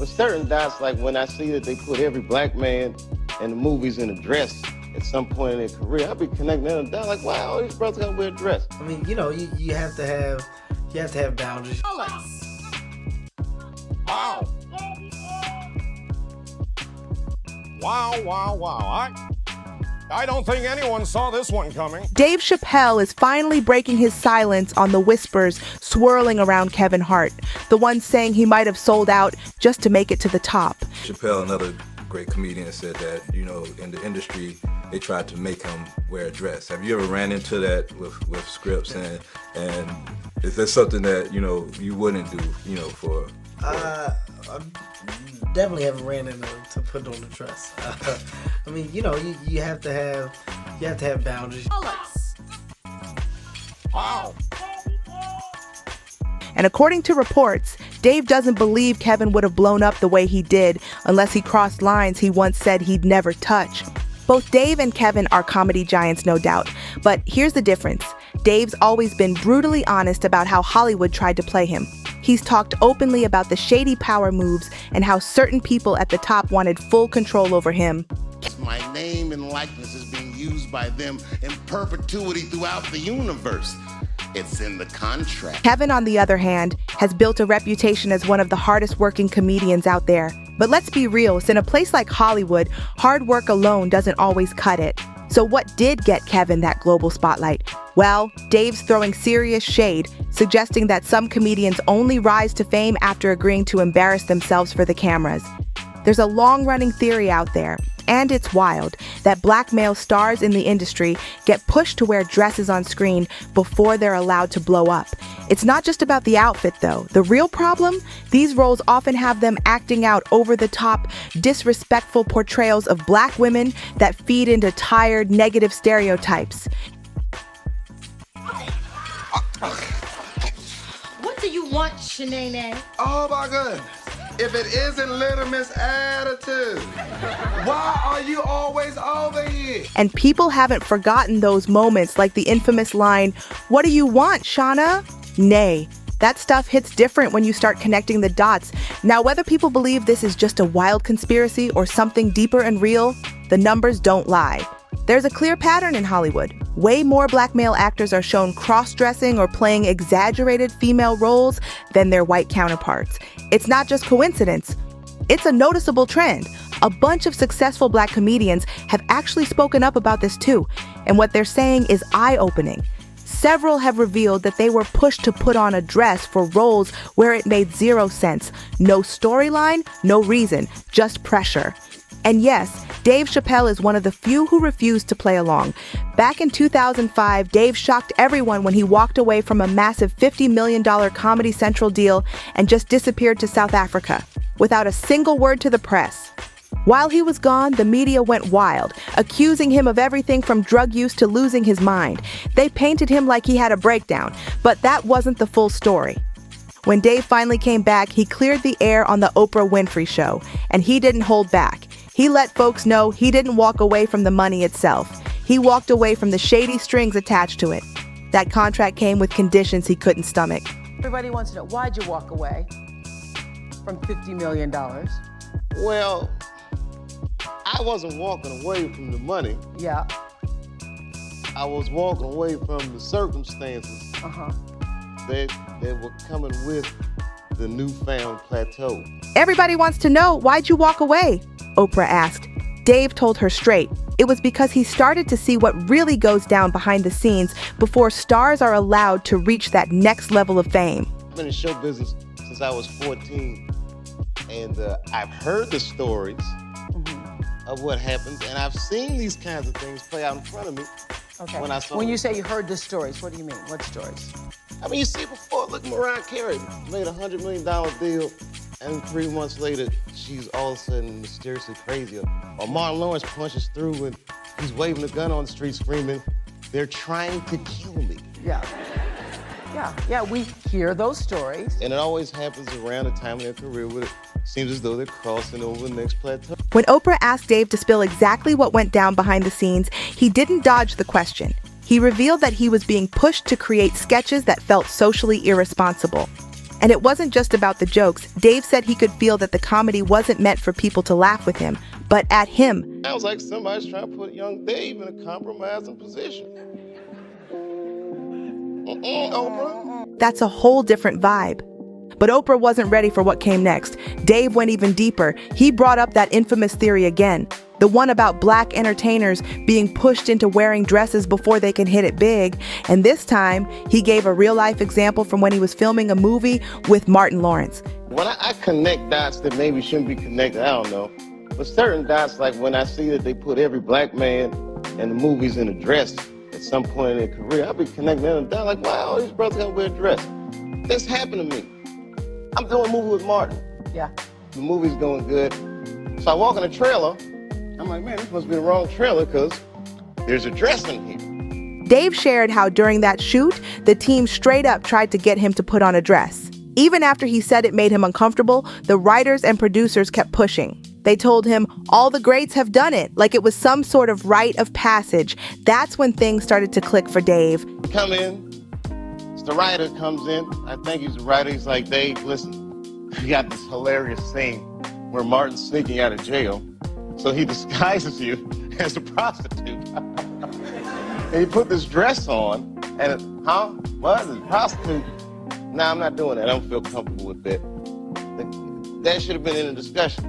But certain dots, like when I see that they put every black man in the movies in a dress at some point in their career, I'll be connecting them down like, wow, all these brothers gotta wear a dress. I mean, you know, you have to have boundaries. Wow. Wow. I don't think anyone saw this one coming. Dave Chappelle is finally breaking his silence on the whispers swirling around Kevin Hart, the one saying he might have sold out just to make it to the top. Chappelle, another great comedian, said that, you know, in the industry, they tried to make him wear a dress. Have you ever ran into that with scripts, and is there something that, you know, you wouldn't do, you know, for... I definitely haven't ran into to put on the dress. I mean, you know, you have to have boundaries. Wow. And according to reports, Dave doesn't believe Kevin would have blown up the way he did unless he crossed lines he once said he'd never touch. Both Dave and Kevin are comedy giants, no doubt. But here's the difference. Dave's always been brutally honest about how Hollywood tried to play him. He's talked openly about the shady power moves and how certain people at the top wanted full control over him. My name and likeness is being used by them in perpetuity throughout the universe. It's in the contract. Kevin, on the other hand, has built a reputation as one of the hardest working comedians out there. But let's be real, in a place like Hollywood, hard work alone doesn't always cut it. So what did get Kevin that global spotlight? Well, Dave's throwing serious shade, suggesting that some comedians only rise to fame after agreeing to embarrass themselves for the cameras. There's a long-running theory out there, and it's wild, that black male stars in the industry get pushed to wear dresses on screen before they're allowed to blow up. It's not just about the outfit, though. The real problem? These roles often have them acting out over-the-top, disrespectful portrayals of black women that feed into tired, negative stereotypes. What do you want, Shanae? Oh my goodness. If it isn't Little Miss Attitude, why are you always over here? And people haven't forgotten those moments, like the infamous line, "What do you want, Shauna?" Nay. That stuff hits different when you start connecting the dots. Now, whether people believe this is just a wild conspiracy or something deeper and real, the numbers don't lie. There's a clear pattern in Hollywood. Way more black male actors are shown cross-dressing or playing exaggerated female roles than their white counterparts. It's not just coincidence. It's a noticeable trend. A bunch of successful black comedians have actually spoken up about this too, and what they're saying is eye-opening. Several have revealed that they were pushed to put on a dress for roles where it made zero sense. No storyline, no reason, just pressure. And yes, Dave Chappelle is one of the few who refused to play along. Back in 2005, Dave shocked everyone when he walked away from a massive $50 million Comedy Central deal and just disappeared to South Africa, without a single word to the press. While he was gone, the media went wild, accusing him of everything from drug use to losing his mind. They painted him like he had a breakdown, but that wasn't the full story. When Dave finally came back, he cleared the air on the Oprah Winfrey Show, and he didn't hold back. He let folks know he didn't walk away from the money itself. He walked away from the shady strings attached to it. That contract came with conditions he couldn't stomach. Everybody wants to know, why'd you walk away from $50 million? Well, I wasn't walking away from the money. Yeah. I was walking away from the circumstances that were coming with the newfound plateau. Everybody wants to know, why'd you walk away? Oprah asked. Dave told her straight. It was because he started to see what really goes down behind the scenes before stars are allowed to reach that next level of fame. I've been in show business since I was 14, and I've heard the stories of what happens, and I've seen these kinds of things play out in front of me. Okay. When you say you heard the stories, what do you mean? What stories? I mean, you see before, look, Mariah Carey made a $100 million deal, and 3 months later, she's all of a sudden mysteriously crazy. Or Martin Lawrence punches through and he's waving a gun on the street screaming, "They're trying to kill me." Yeah, we hear those stories. And it always happens around the time of their career where it seems as though they're crossing over the next plateau. When Oprah asked Dave to spill exactly what went down behind the scenes, he didn't dodge the question. He revealed that he was being pushed to create sketches that felt socially irresponsible. And it wasn't just about the jokes. Dave said he could feel that the comedy wasn't meant for people to laugh with him, but at him. Sounds like somebody's trying to put young Dave in a compromising position. Oprah. That's a whole different vibe. But Oprah wasn't ready for what came next. Dave went even deeper. He brought up that infamous theory again, the one about black entertainers being pushed into wearing dresses before they can hit it big. And this time, he gave a real-life example from when he was filming a movie with Martin Lawrence. When I connect dots that maybe shouldn't be connected, I don't know. But certain dots, like when I see that they put every black man in the movies in a dress at some point in their career, I'll be connecting them down like, wow, all these brothers gotta wear a dress. This happened to me. I'm doing a movie with Martin. Yeah. The movie's going good. So I walk in a trailer. I'm like, man, this must be the wrong trailer because there's a dress in here. Dave shared how during that shoot, the team straight up tried to get him to put on a dress. Even after he said it made him uncomfortable, the writers and producers kept pushing. They told him all the greats have done it, like it was some sort of rite of passage. That's when things started to click for Dave. Come in. The writer comes in. I think he's the writer. He's like, Dave, listen, we got this hilarious scene where Martin's sneaking out of jail. So he disguises you as a prostitute. And he put this dress on. And what? A prostitute? Nah, I'm not doing that. I don't feel comfortable with that. That should have been in the discussion.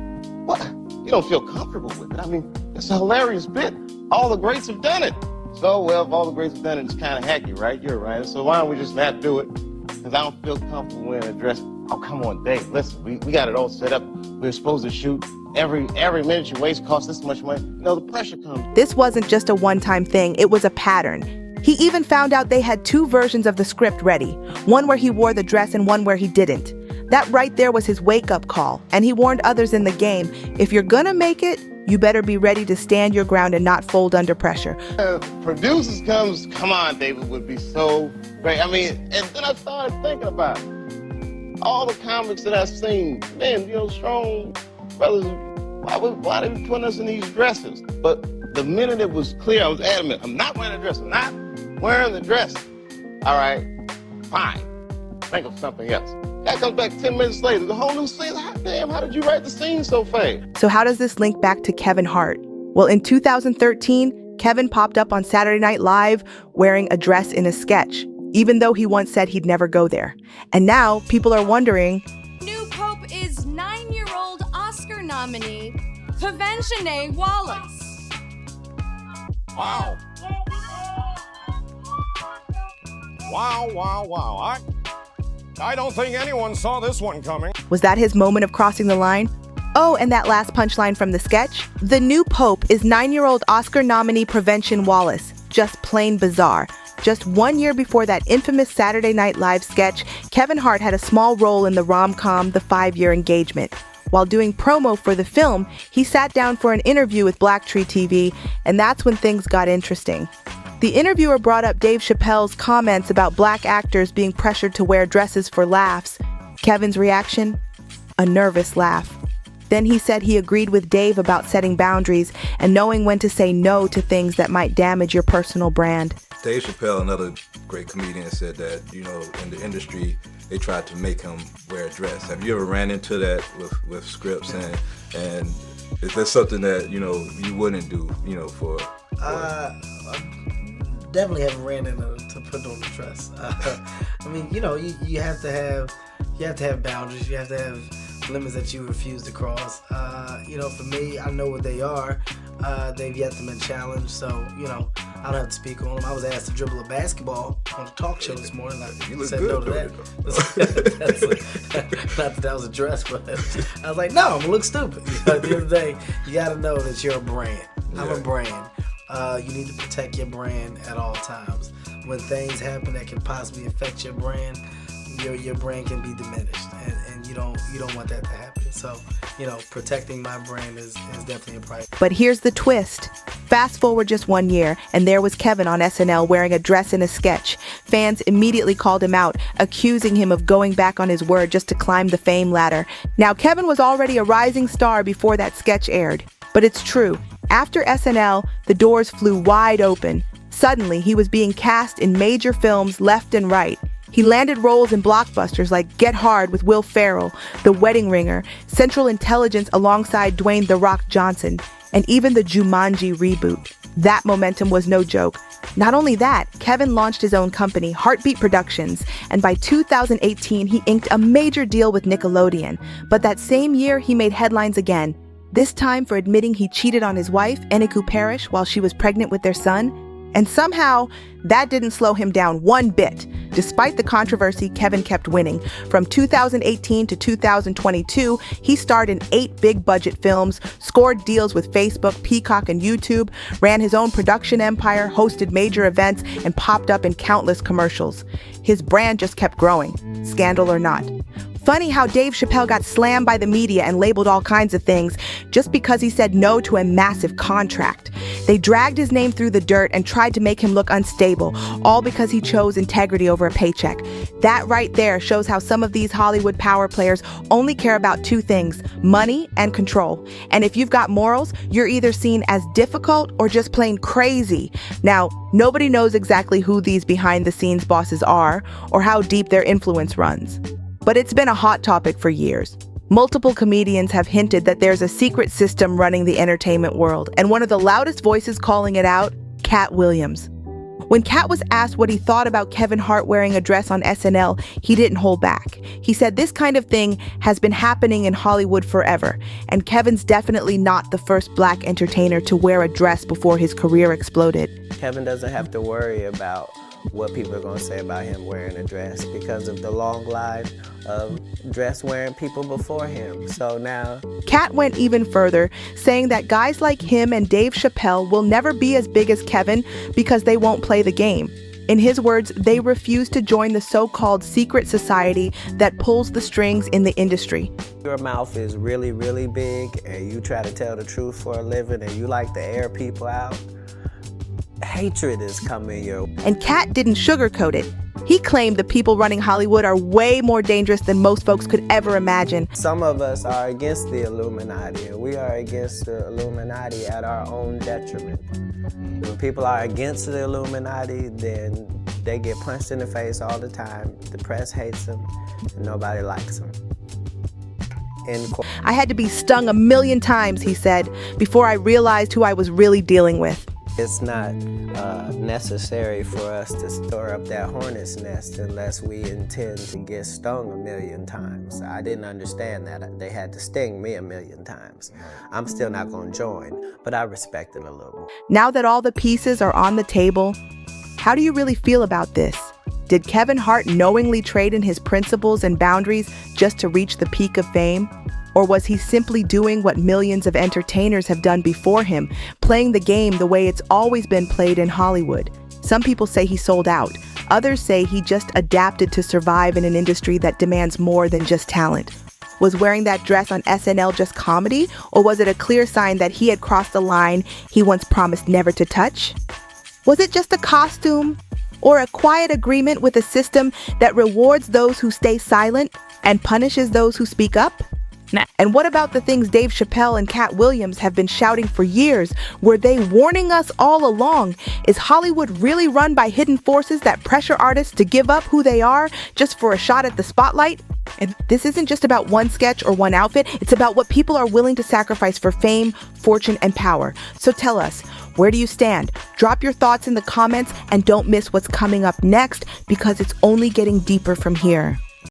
What? You don't feel comfortable with it? I mean, it's a hilarious bit. All the greats have done it. So, well, if all the greats have done it, it's kind of hacky, right? You're right. So why don't we just not do it? Because I don't feel comfortable wearing a dress. Oh, come on, Dave. Listen, we got it all set up. We're supposed to shoot. Every minute you waste costs this much money. You know, the pressure comes. This wasn't just a one-time thing. It was a pattern. He even found out they had 2 versions of the script ready. One where he wore the dress and one where he didn't. That right there was his wake-up call. And he warned others in the game, if you're gonna make it, you better be ready to stand your ground and not fold under pressure. Producers come on, David would be so great. I mean, and then I started thinking about it. All the comics that I've seen, man, you know, strong brothers, why they be putting us in these dresses? But the minute it was clear, I was adamant, I'm not wearing a dress, I'm not wearing the dress. All right, fine, think of something else. That comes back 10 minutes later, the whole new scene. Damn, how did you write the scene so fast? So how does this link back to Kevin Hart? Well, in 2013, Kevin popped up on Saturday Night Live wearing a dress in a sketch, even though he once said he'd never go there. And now people are wondering, new pope is 9-year-old Oscar nominee, Pavensine Wallace. Wow. Wow. I don't think anyone saw this one coming. Was that his moment of crossing the line? Oh, and that last punchline from the sketch? The new pope is 9-year-old Oscar nominee Prevention Wallace. Just plain bizarre. Just 1 year before that infamous Saturday Night Live sketch, Kevin Hart had a small role in the rom-com The 5-Year Engagement. While doing promo for the film, he sat down for an interview with Black Tree TV, and that's when things got interesting. The interviewer brought up Dave Chappelle's comments about black actors being pressured to wear dresses for laughs. Kevin's reaction? A nervous laugh. Then he said he agreed with Dave about setting boundaries and knowing when to say no to things that might damage your personal brand. Dave Chappelle, another great comedian, said that, you know, in the industry, they tried to make him wear a dress. Have you ever ran into that with scripts? And is that something that, you know, you wouldn't do, you know, for Definitely haven't ran into to put on the dress. I mean, you know, you have to have boundaries. You have to have limits that you refuse to cross. You know, for me, I know what they are. They've yet to been challenged, so you know, I don't have to speak on them. I was asked to dribble a basketball on a talk show this morning. I said no to that. Not that that was a dress, but I was like, no, I'm gonna look stupid. You know, at the end of the day, you got to know that you're a brand. I'm a brand. You need to protect your brand at all times. When things happen that can possibly affect your brand, your brand can be diminished, and you don't want that to happen. So, you know, protecting my brand is definitely a priority. But here's the twist. Fast forward just 1 year, and there was Kevin on SNL wearing a dress in a sketch. Fans immediately called him out, accusing him of going back on his word just to climb the fame ladder. Now, Kevin was already a rising star before that sketch aired. But it's true. After SNL, the doors flew wide open. Suddenly, he was being cast in major films left and right. He landed roles in blockbusters like Get Hard with Will Ferrell, The Wedding Ringer, Central Intelligence alongside Dwayne "The Rock" Johnson, and even the Jumanji reboot. That momentum was no joke. Not only that, Kevin launched his own company, Heartbeat Productions, and by 2018, he inked a major deal with Nickelodeon. But that same year, he made headlines again, this time for admitting he cheated on his wife, Eniku Parrish, while she was pregnant with their son. And somehow, that didn't slow him down one bit. Despite the controversy, Kevin kept winning. From 2018 to 2022, he starred in 8 big-budget films, scored deals with Facebook, Peacock, and YouTube, ran his own production empire, hosted major events, and popped up in countless commercials. His brand just kept growing, scandal or not. Funny how Dave Chappelle got slammed by the media and labeled all kinds of things just because he said no to a massive contract. They dragged his name through the dirt and tried to make him look unstable, all because he chose integrity over a paycheck. That right there shows how some of these Hollywood power players only care about 2 things, money and control. And if you've got morals, you're either seen as difficult or just plain crazy. Now, nobody knows exactly who these behind-the-scenes bosses are or how deep their influence runs. But it's been a hot topic for years. Multiple comedians have hinted that there's a secret system running the entertainment world, and one of the loudest voices calling it out, Katt Williams. When Katt was asked what he thought about Kevin Hart wearing a dress on SNL, he didn't hold back. He said this kind of thing has been happening in Hollywood forever, and Kevin's definitely not the first black entertainer to wear a dress before his career exploded. Kevin doesn't have to worry about what people are going to say about him wearing a dress because of the long line of dress-wearing people before him. So now... Katt went even further, saying that guys like him and Dave Chappelle will never be as big as Kevin because they won't play the game. In his words, they refuse to join the so-called secret society that pulls the strings in the industry. Your mouth is really, really big and you try to tell the truth for a living and you like to air people out. Hatred is coming your way. And Katt didn't sugarcoat it. He claimed the people running Hollywood are way more dangerous than most folks could ever imagine. Some of us are against the Illuminati, and we are against the Illuminati at our own detriment. When people are against the Illuminati, then they get punched in the face all the time. The press hates them, and nobody likes them. I had to be stung 1,000,000 times, he said, before I realized who I was really dealing with. It's not necessary for us to stir up that hornet's nest unless we intend to get stung 1,000,000 times. I didn't understand that. They had to sting me 1,000,000 times. I'm still not going to join, but I respect it a little more. Now that all the pieces are on the table, how do you really feel about this? Did Kevin Hart knowingly trade in his principles and boundaries just to reach the peak of fame? Or was he simply doing what millions of entertainers have done before him, playing the game the way it's always been played in Hollywood? Some people say he sold out. Others say he just adapted to survive in an industry that demands more than just talent. Was wearing that dress on SNL just comedy, or was it a clear sign that he had crossed the line he once promised never to touch? Was it just a costume, or a quiet agreement with a system that rewards those who stay silent and punishes those who speak up? And what about the things Dave Chappelle and Katt Williams have been shouting for years? Were they warning us all along? Is Hollywood really run by hidden forces that pressure artists to give up who they are just for a shot at the spotlight? And this isn't just about one sketch or one outfit. It's about what people are willing to sacrifice for fame, fortune, and power. So tell us, where do you stand? Drop your thoughts in the comments and don't miss what's coming up next because it's only getting deeper from here.